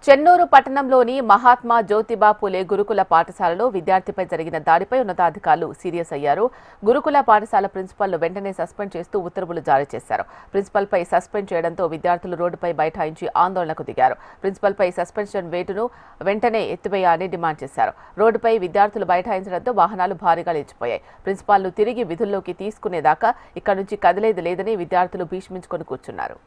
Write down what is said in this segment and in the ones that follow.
చెన్నూరు పట్టణంలోని మహాత్మా జ్యోతిబా పూలే గురుకుల పాఠశాలలో విద్యార్థిపై జరిగిన దాడిపై ఉన్నతాధికారులు సీరియస్ అయ్యారు. గురుకుల పాఠశాల ప్రిన్సిపల్ను వెంటనే సస్పెండ్ చేస్తూ ఉత్తర్వులు జారీ చేశారు. ప్రిన్సిపల్పై సస్పెండ్ చేయడంతో విద్యార్థులు రోడ్డుపై బైఠాయించి ఆందోళనకు దిగారు. ప్రిన్సిపల్పై సస్పెన్షన్ వేటును వెంటనే ఎత్తివేయాలని డిమాండ్ చేశారు. రోడ్డుపై విద్యార్థులు బైఠాయించడంతో వాహనాలు భారీగా నిలిచిపోయాయి. ప్రిన్సిపాల్ను తిరిగి విధుల్లోకి తీసుకునేదాకా ఇక్కడి నుంచి కదిలేది లేదని విద్యార్థులు భీష్మించుకొని కూర్చున్నారు.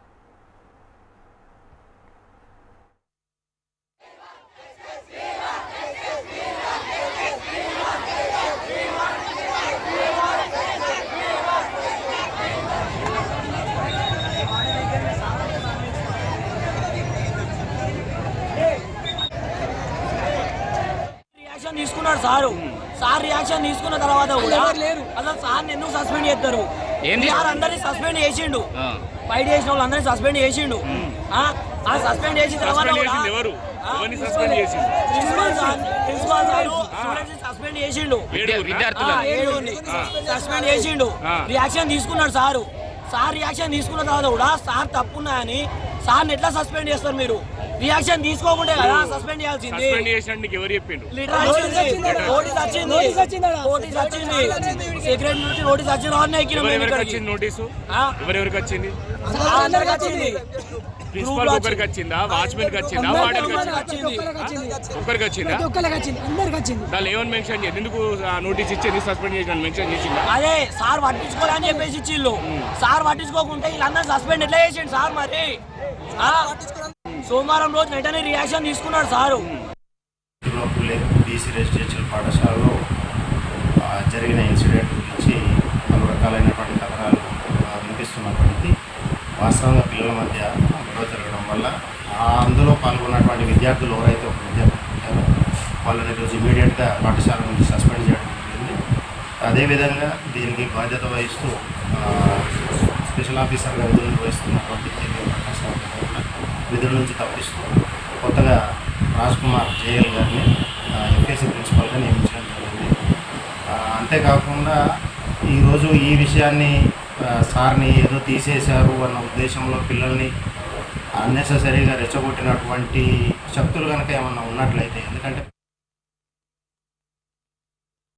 తీసుకున్నాడు సార్ రియాక్షన్ తీసుకున్న తర్వాత కూడా అసలు సార్ ఎందుకు సస్పెండ్ చేస్తారు? సార్ అందరినీ సస్పెండ్ చేసిండు, ఫైట్ చేసిన వాళ్ళు అందరినీ సస్పెండ్ చేసిండు. సస్పెండ్ చేసిన తర్వాత సస్పెండ్ చేసిండు, సస్పెండ్ చేసిండు. రియాక్షన్ తీసుకున్నాడు సార్ రియాక్షన్ తీసుకున్న తర్వాత కూడా సార్ తప్పున్నాయని సార్ని ఎట్లా సస్పెండ్ చేస్తారు? మీరు రియాక్షన్ తీసుకోకుండా కదా సస్పెండ్ చేయాల్సింది. నోటీస్ వచ్చింది సెక్రటరీ నుంచి నోటీస్ వచ్చింది. ఎవరెవరికి వచ్చింది? అందరికి వచ్చింది. ప్రిన్సిపల్ ఒకరికి వచ్చిందా? వాచ్మెన్ కి వచ్చిందా? ఒకరికి వచ్చిందా? దాన్ని ఏమని మెన్షన్ చేయండి? ఎందుకు నోటీస్ ఇచ్చేది సస్పెండ్ చేసి మెన్షన్ చేసిందా? అదే సార్ పట్టించుకోవాలని చెప్పేసి ఇచ్చిళ్ళు. సార్ పట్టించుకోకుంటే వీళ్ళందరూ సస్పెండ్ ఎట్లా చేసిండు సార్? మరి సోమవారం రోజు వెంటనే రియాక్షన్ తీసుకున్నాడు సారు. బీసీ రెసిడెన్షియల్ పాఠశాలలో జరిగిన ఇన్సిడెంట్ గురించి పలు రకాలైనటువంటి కథనాలు వినిపిస్తున్నప్పటికీ వాస్తవంగా పిల్లల మధ్య గొడవ జరగడం వల్ల అందులో పాల్గొన్నటువంటి విద్యార్థులు ఎవరైతే ఒక విద్యార్థులు ఉంటారో వాళ్ళని ఈరోజు ఇమీడియట్గా పాఠశాల నుంచి సస్పెండ్ చేయడం జరిగింది. అదేవిధంగా దీనికి బాధ్యత వహిస్తూ స్పెషల్ ఆఫీసర్గా విధులు నిర్వహిస్తున్నటువంటి విధుల నుంచి తప్పిస్తూ కొత్తగా రాజ్ కుమార్ జేఎల్ గారిని ఎఫ్ఏసీ ప్రిన్సిపల్గా నియమించడం జరిగింది. అంతేకాకుండా ఈరోజు ఈ విషయాన్ని సార్ని ఏదో తీసేశారు అన్న ఉద్దేశంలో పిల్లల్ని అన్నెసెసరీగా రెచ్చగొట్టినటువంటి శక్తులు కనుక ఏమన్నా ఉన్నట్లయితే, ఎందుకంటే